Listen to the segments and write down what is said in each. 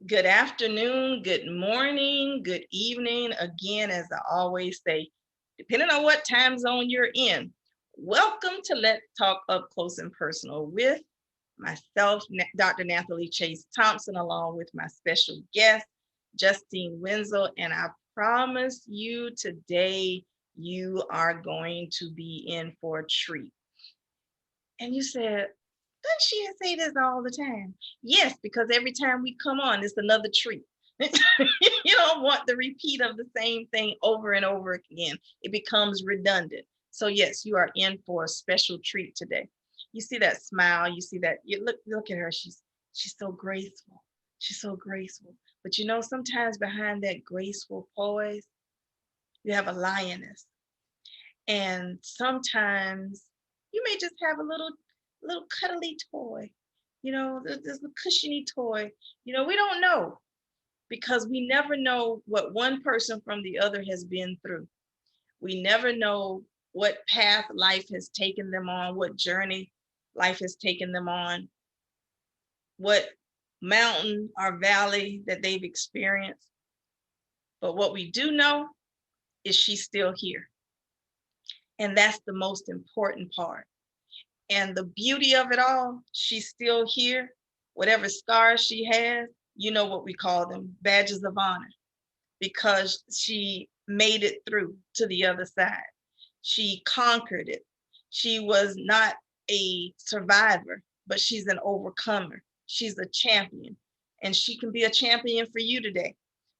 Good afternoon, good morning, good evening. Again, as I always say, depending on what time zone you're in, welcome to Let's Talk Up Close and Personal with myself, Dr. Nathalie Chase Thompson, along with my special guest, Justine Wenzel. And I promise you today, you are going to be in for a treat. And you said, doesn't she say this all the time? Yes, because every time we come on, it's another treat. You don't want the repeat of the same thing over and over again. It becomes redundant. So yes, you are in for a special treat today. You see that smile, you see that, you look at her, she's so graceful. She's so graceful. But you know, sometimes behind that graceful poise, you have a lioness. And sometimes you may just have a little cuddly toy, this a cushiony toy. We don't know because we never know what one person from the other has been through. We never know what path life has taken them on, what journey life has taken them on, what mountain or valley that they've experienced. But what we do know is she's still here. And that's the most important part. And the beauty of it all, she's still here. Whatever scars she has, you know what we call them, badges of honor, because she made it through to the other side. She conquered it. She was not a survivor, but she's an overcomer. She's a champion. And she can be a champion for you today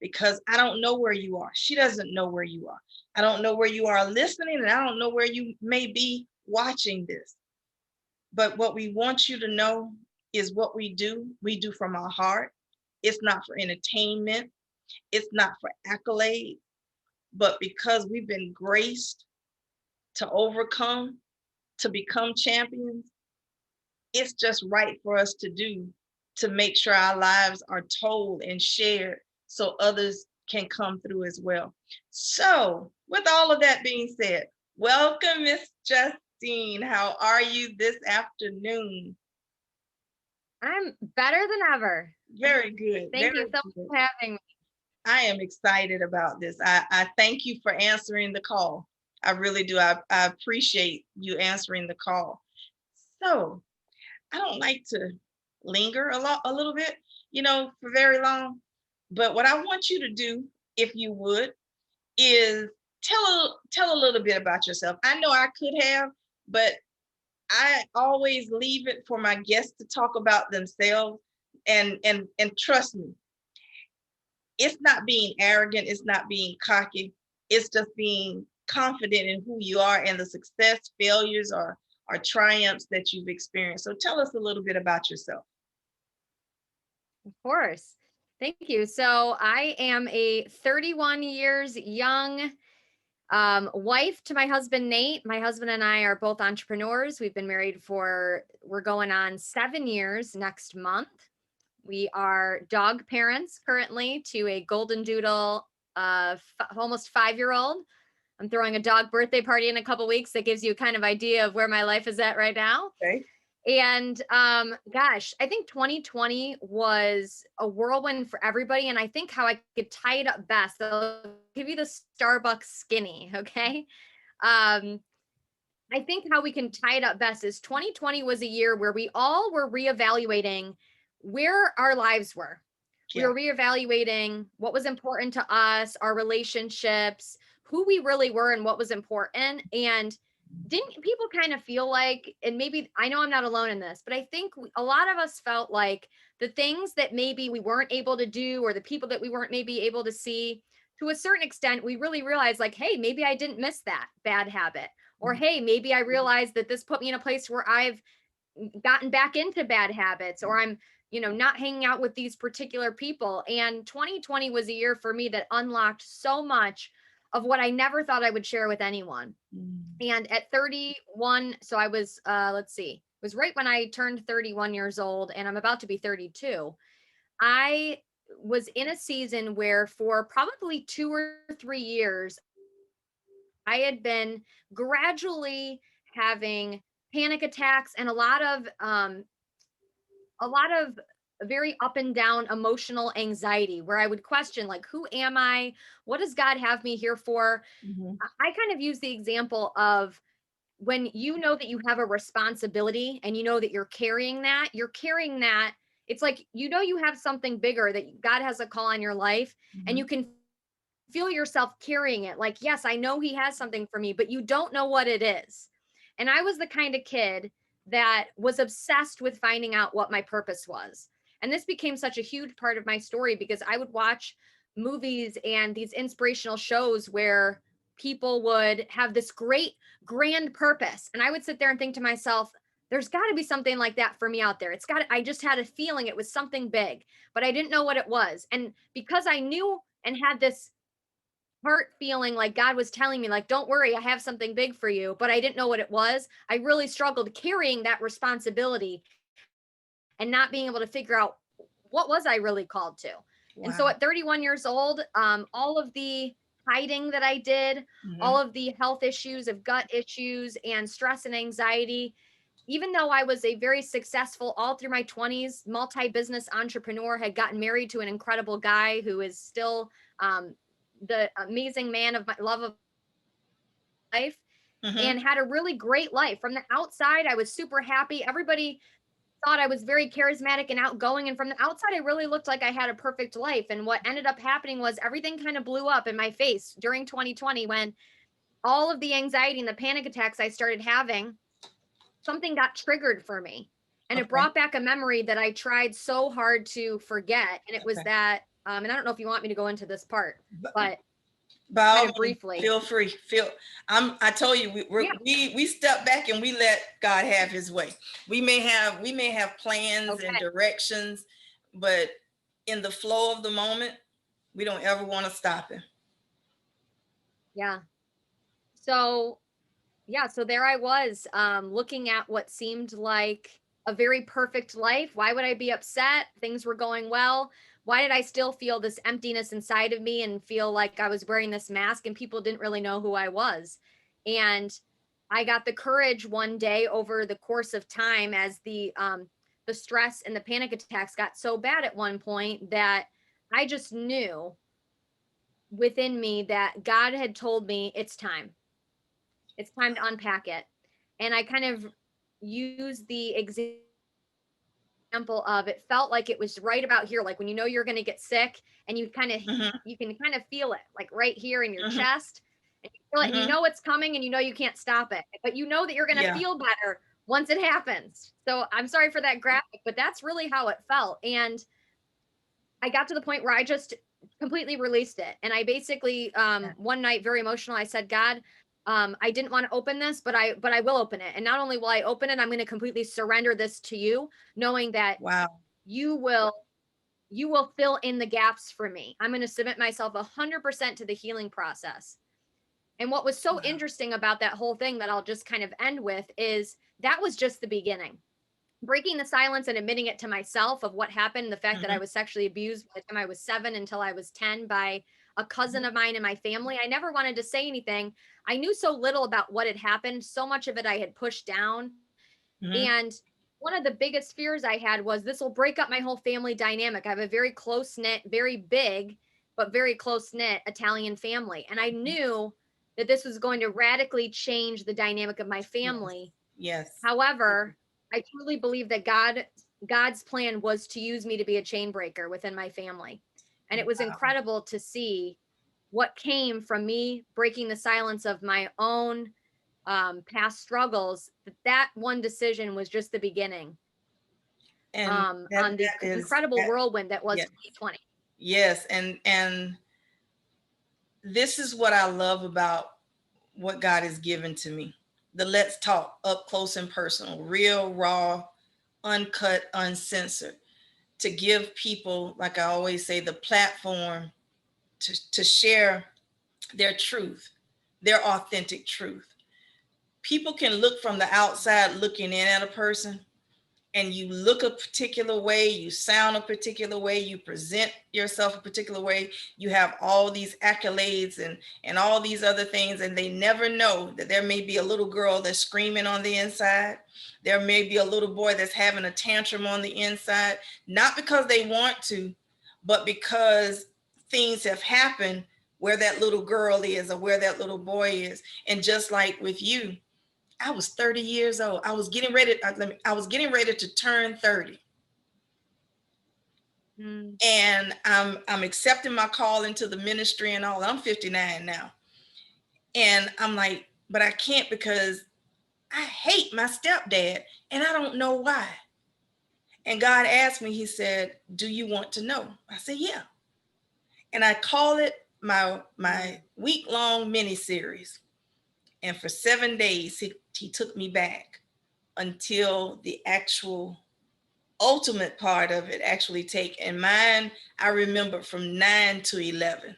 because I don't know where you are. She doesn't know where you are. I don't know where you are listening, and I don't know where you may be watching this. But what we want you to know is what we do from our heart. It's not for entertainment. It's not for accolade, but because we've been graced to overcome, to become champions, it's just right for us to do to make sure our lives are told and shared so others can come through as well. So, with all of that being said, welcome, Miss Justine. How are you this afternoon? I'm better than ever. Very good. Thank you Very so good. much for having me. I am excited about this. I thank you for answering the call. I really do. I appreciate you answering the call. So I don't like to linger a little bit, for very long. But what I want you to do, if you would, is tell a little bit about yourself. I know I could have, but I always leave it for my guests to talk about themselves. And trust me, it's not being arrogant, it's not being cocky, it's just being confident in who you are and the success, failures, or triumphs that you've experienced. So tell us a little bit about yourself. Of course. Thank you. So I am a 31 years young wife to my husband, Nate. My husband and I are both entrepreneurs. We've been married we're going on 7 years next month. We are dog parents currently to a golden doodle, almost 5-year-old. I'm throwing a dog birthday party in a couple weeks. That gives you a kind of idea of where my life is at right now. Okay. And gosh, I think 2020 was a whirlwind for everybody. And I think how I could tie it up best, I'll give you the Starbucks skinny. Okay. I think how we can tie it up best is 2020 was a year where we all were reevaluating where our lives were. We Yeah. were reevaluating what was important to us, our relationships, who we really were, and what was important. And didn't people kind of feel like, and maybe I know I'm not alone in this, but I think a lot of us felt like the things that maybe we weren't able to do, or the people that we weren't maybe able to see, to a certain extent, we really realized like, hey, maybe I didn't miss that bad habit. Or, hey, maybe I realized that this put me in a place where I've gotten back into bad habits, or I'm, not hanging out with these particular people. And 2020 was a year for me that unlocked so much of what I never thought I would share with anyone. And at 31, so I was, let's see, it was right when I turned 31 years old, and I'm about to be 32. I was in a season where for probably 2 or 3 years, I had been gradually having panic attacks and a lot of very up and down emotional anxiety where I would question, like, who am I? What does God have me here for? Mhm. I kind of use the example of when you know that you have a responsibility and you know that you're carrying that. It's like, you know, you have something bigger, that God has a call on your life, and you Mhm. can feel yourself carrying it. Like, yes, I know he has something for me, but you don't know what it is. And I was the kind of kid that was obsessed with finding out what my purpose was. And this became such a huge part of my story because I would watch movies and these inspirational shows where people would have this great grand purpose. And I would sit there and think to myself, there's got to be something like that for me out there. I just had a feeling it was something big, but I didn't know what it was. And because I knew and had this heart feeling like God was telling me, like, don't worry, I have something big for you, but I didn't know what it was. I really struggled carrying that responsibility and not being able to figure out what was I really called to. And so Wow. at 31 years old, all of the hiding that I did, all Mhm. of the health issues of gut issues and stress and anxiety, even though I was a very successful all through my 20s multi-business entrepreneur, had gotten married to an incredible guy who is still um, the amazing man of my love of life, Mhm. and had a really great life. From the outside, I was super happy. Everybody thought I was very charismatic and outgoing. And from the outside, I really looked like I had a perfect life. And what ended up happening was everything kind of blew up in my face during 2020 when all of the anxiety and the panic attacks I started having, something got triggered for me. And it Okay. brought back a memory that I tried so hard to forget. And it was Okay. that, and I don't know if you want me to go into this part, But but by kind all of means, briefly. feel free. I told you Yeah. we step back and we let God have his way. We may have plans and Okay. directions, but in the flow of the moment, we don't ever want to stop him. Yeah. So so there I was, looking at what seemed like a very perfect life. Why would I be upset? Things were going well. Why did I still feel this emptiness inside of me and feel like I was wearing this mask and people didn't really know who I was? And I got the courage one day over the course of time, as the stress and the panic attacks got so bad at one point, that I just knew within me that God had told me it's time. It's time to unpack it. And I kind of use the example of, it felt like it was right about here, like when you know you're going to get sick and Mhm. you can kind of feel it like right here in your Mhm. chest, and you feel it and you Mhm. know it's coming and you know you can't stop it, but you know that you're going to Yeah. feel better once it happens. So I'm sorry for that graphic, but that's really how it felt. And I got to the point where I just completely released it. And I basically, Yeah. one night, very emotional, I said, God, I didn't want to open this, but I will open it. And not only will I open it, I'm going to completely surrender this to you, knowing that Wow. you will you will fill in the gaps for me. I'm going to submit myself 100% to the healing process. And what was so Wow. interesting about that whole thing, that I'll just kind of end with, is that was just the beginning. Breaking the silence and admitting it to myself of what happened, the fact that I Mhm. was sexually abused by the time I was 7 until I was 10 by a cousin Mhm. of mine in my family. I never wanted to say anything. I knew so little about what had happened. So much of it I had pushed down. Mhm. And one of the biggest fears I had was, this will break up my whole family dynamic. I have a very close knit, very big, but very close knit Italian family. And I knew that this was going to radically change the dynamic of my Yes. family. Yes. However, I truly believe that God's plan was to use me to be a chain breaker within my family. And it was Wow. incredible to see what came from me breaking the silence of my own past struggles. That one decision was just the beginning, And on the that is incredible that. whirlwind that was Yes. 2020. Yes. And this is what I love about what God has given to me. The let's talk up close and personal, real, raw, uncut, uncensored, to give people, like I always say, the platform to share their truth, their authentic truth. People can look from the outside looking in at a person and you look a particular way, you sound a particular way, you present yourself a particular way, you have all these accolades and all these other things, and they never know that there may be a little girl that's screaming on the inside. There may be a little boy that's having a tantrum on the inside, not because they want to, but because things have happened where that little girl is or where that little boy is. And just like with you, I was 30 years old. I was getting ready to turn 30. And I'm accepting my call into the ministry and all. I'm 59 now. And I'm like, but I can't because I hate my stepdad and I don't know why. And God asked me, he said, do you want to know? I said, yeah. And I call it my week-long mini series. And for 7 days, he took me back until the actual ultimate part of it actually take. And mine, I remember from 9 to 11.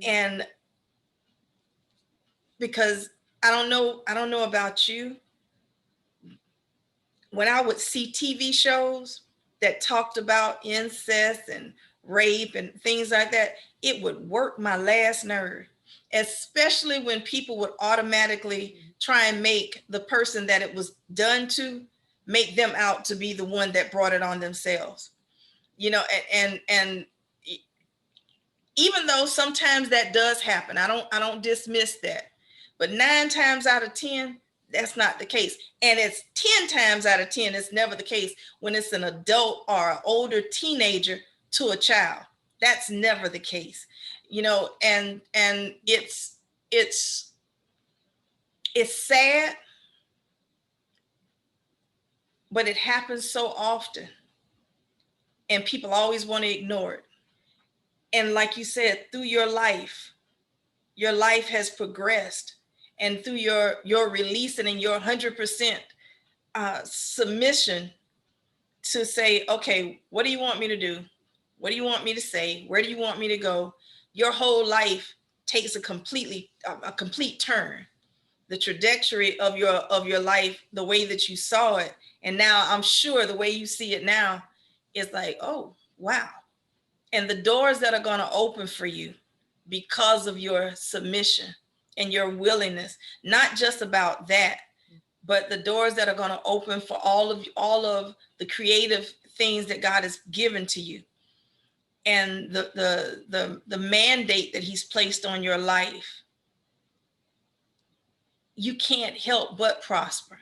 And because I don't know about you, when I would see TV shows that talked about incest and rape and things like that, it would work my last nerve, especially when people would automatically try and make the person that it was done to, make them out to be the one that brought it on themselves. You know, and even though sometimes that does happen, I don't dismiss that. But 9 times out of 10, that's not the case. And it's 10 times out of 10, it's never the case when it's an adult or an older teenager to a child. That's never the case. You know, and it's sad, but it happens so often. And people always want to ignore it. And like you said, through your life has progressed, and through your releasing and your 100% submission to say, okay, what do you want me to do? What do you want me to say? Where do you want me to go? Your whole life takes a complete turn. The trajectory of your life, the way that you saw it, and now I'm sure the way you see it now is like, oh wow. And the doors that are going to open for you because of your submission and your willingness, not just about that, but the doors that are going to open for all of the creative things that God has given to you, and the mandate that he's placed on your life. You can't help but prosper,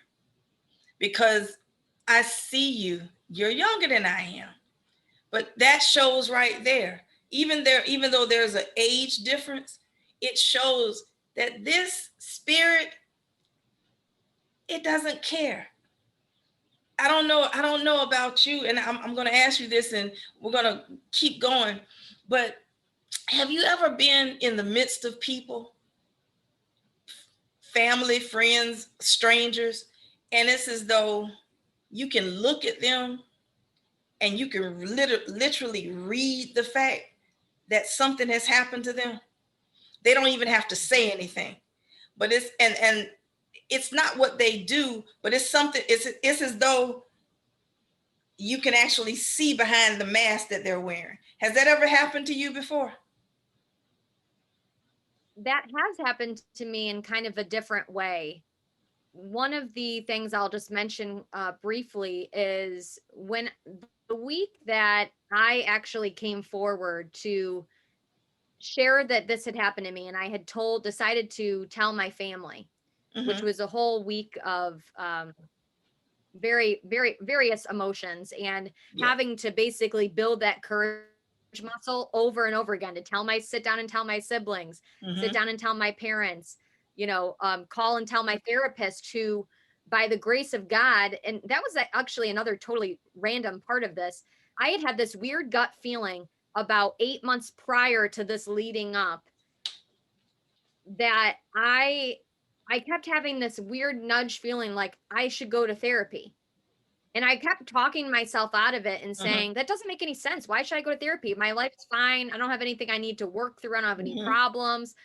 because I see you're younger than I am, but that shows right there. Even though there's an age difference, it shows that this spirit, it doesn't care. I don't know about you, and I'm going to ask you this, and we're going to keep going. But have you ever been in the midst of people, family, friends, strangers, and it's as though you can look at them and you can literally read the fact that something has happened to them? They don't even have to say anything, but it's not what they do, but it's something. It's as though you can actually see behind the mask that they're wearing. Has that ever happened to you before? That has happened to me in kind of a different way. One of the things I'll just mention briefly is when the week that I actually came forward to share that this had happened to me, and I had decided to tell my family, which was a whole week of very, very various emotions, and having to basically build that courage muscle over and over again to sit down and tell my siblings, sit down and tell my parents, call and tell my therapist, who, by the grace of God, and that was actually another totally random part of this. I had this weird gut feeling about 8 months prior to this leading up, that I kept having this weird nudge feeling like I should go to therapy. And I kept talking myself out of it and saying, that doesn't make any sense. Why should I go to therapy? My life's fine. I don't have anything I need to work through. I don't have any problems.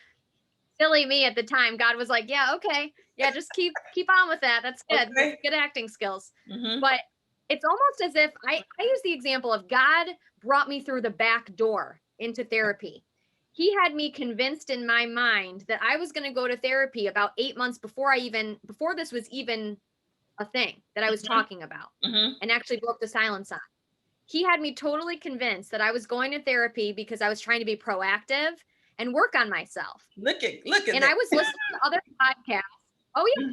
silly me at the time. God was like, yeah, okay. Yeah, just keep on with that. That's good. Okay. That's good acting skills. Mm-hmm. But it's almost as if I use the example of God brought me through the back door into therapy. He had me convinced in my mind that I was going to go to therapy about 8 months before this was even a thing that I was talking about, Mm-hmm. and actually broke the silence on. He had me totally convinced that I was going to therapy because I was trying to be proactive and work on myself. Look at And that. I was listening to other podcasts. Oh, yeah.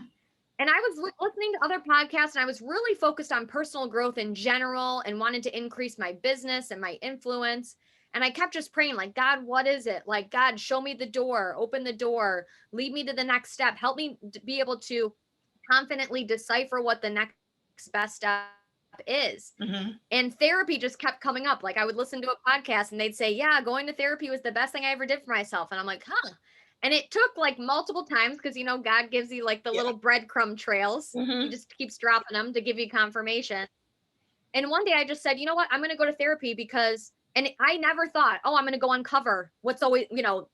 And I was listening to other podcasts, and I was really focused on personal growth in general and wanted to increase my business and my influence. And I kept just praying, like, God, what is it? Like, God, show me the door, open the door, lead me to the next step, help me be able to confidently decipher what the next best step is. Mm-hmm. And therapy just kept coming up. Like, I would listen to a podcast and they'd say, yeah, going to therapy was the best thing I ever did for myself. And I'm like, huh. And it took like multiple times because, God gives you like the Yeah. little breadcrumb trails. Mm-hmm. He just keeps dropping them to give you confirmation. And one day I just said, you know what? I'm going to go to therapy because, and I never thought, oh, I'm going to go uncover what's always,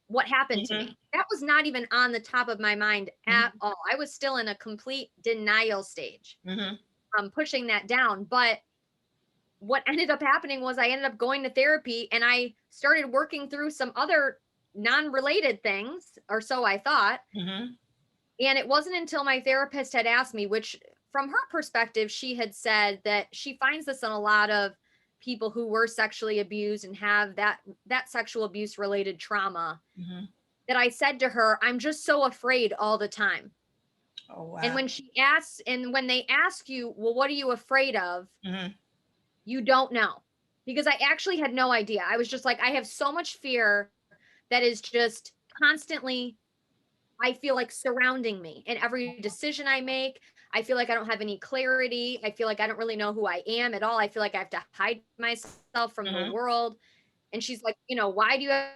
what happened to Mm-hmm. me. That was not even on the top of my mind at Mm-hmm. all. I was still in a complete denial stage. Mm-hmm. Pushing that down. But what ended up happening was I ended up going to therapy, and I started working through some other non-related things, or so I thought. Mm-hmm. And it wasn't until my therapist had asked me, which from her perspective, she had said that she finds this in a lot of people who were sexually abused and have that sexual abuse related trauma, Mm-hmm. that I said to her, I'm just so afraid all the time. Oh, wow. And when they ask you, well, what are you afraid of? Mm-hmm. You don't know, because I actually had no idea. I was just like, I have so much fear that is just constantly, I feel like, surrounding me in every decision I make. I feel like I don't have any clarity. I feel like I don't really know who I am at all. I feel like I have to hide myself from the Mm-hmm. world. And she's like, why do you have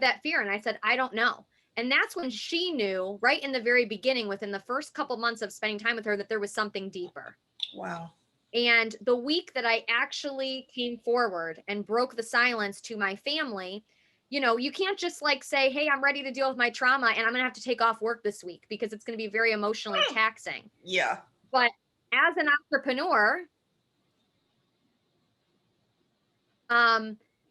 that fear? And I said, I don't know. And that's when she knew, right in the very beginning, within the first couple months of spending time with her, that there was something deeper. Wow. And the week that I actually came forward and broke the silence to my family, you can't just like say, hey, I'm ready to deal with my trauma and I'm going to have to take off work this week because it's going to be very emotionally taxing. Yeah. But as an entrepreneur,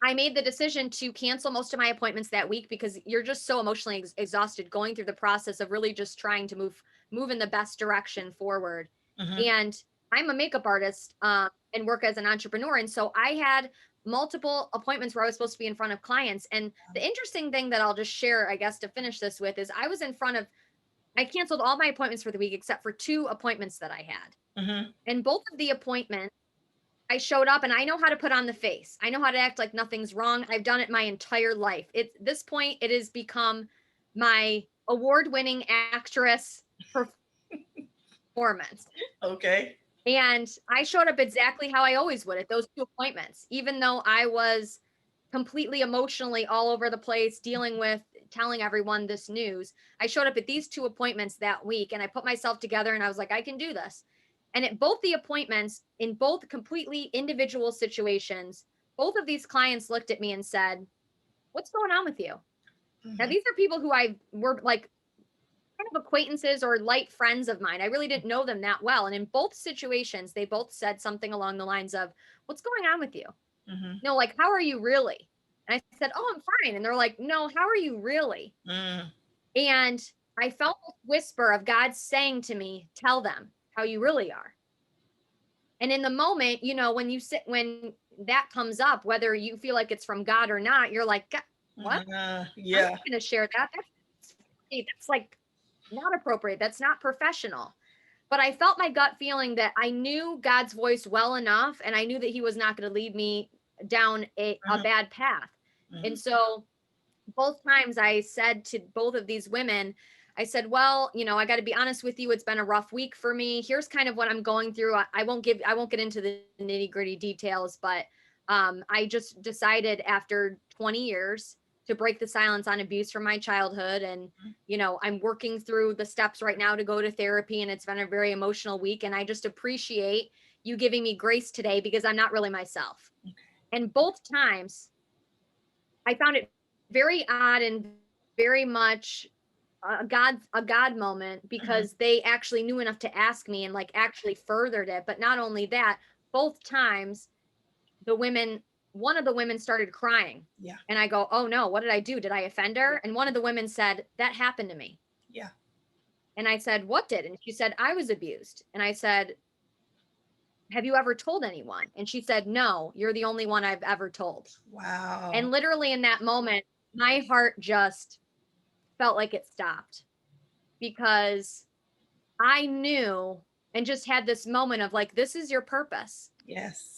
I made the decision to cancel most of my appointments that week because you're just so emotionally exhausted going through the process of really just trying to move in the best direction forward. Mm-hmm. And I'm a makeup artist and work as an entrepreneur. And so I had multiple appointments where I was supposed to be in front of clients. And the interesting thing that I'll just share, I guess, to finish this with is I canceled all my appointments for the week except for 2 appointments that I had. Mm-hmm. And both of the appointments, I showed up and I know how to put on the face. I know how to act like nothing's wrong. I've done it my entire life. At this point, it has become my award-winning actress performance. Okay. And I showed up exactly how I always would at those 2 appointments, even though I was completely emotionally all over the place, dealing with telling everyone this news. I showed up at these 2 appointments that week and I put myself together and I was like, I can do this. And at both the appointments, in both completely individual situations, both of these clients looked at me and said, what's going on with you? Mm-hmm. Now, these are people who I were like kind of acquaintances or light friends of mine. I really didn't know them that well. And in both situations, they both said something along the lines of, what's going on with you? Mm-hmm. No, like, how are you really? And I said, oh, I'm fine. And they're like, no, how are you really? Mm. And I felt this whisper of God saying to me, tell them how you really are. And in the moment, when that comes up, whether you feel like it's from God or not, you're like, what? Yeah. I'm not going to share that. That's like not appropriate. That's not professional. But I felt my gut feeling that I knew God's voice well enough, and I knew that he was not going to lead me down a bad path. Mm-hmm. And so both times I said to both of these women, I said, well, I got to be honest with you. It's been a rough week for me. Here's kind of what I'm going through. I won't get into the nitty gritty details, but I just decided after 20 years to break the silence on abuse from my childhood. And, I'm working through the steps right now to go to therapy, and it's been a very emotional week. And I just appreciate you giving me grace today because I'm not really myself. Okay. And both times I found it very odd and very much a God moment, because they actually knew enough to ask me and like actually furthered it. But not only that, both times one of the women started crying. Yeah. And I go, "Oh no, what did I do? Did I offend her?" And one of the women said, "That happened to me." Yeah. And I said, "What did?" And she said, "I was abused." And I said, "Have you ever told anyone?" And she said, "No, you're the only one I've ever told." Wow. And literally in that moment, my heart just felt like it stopped, because I knew and just had this moment of like, this is your purpose. Yes.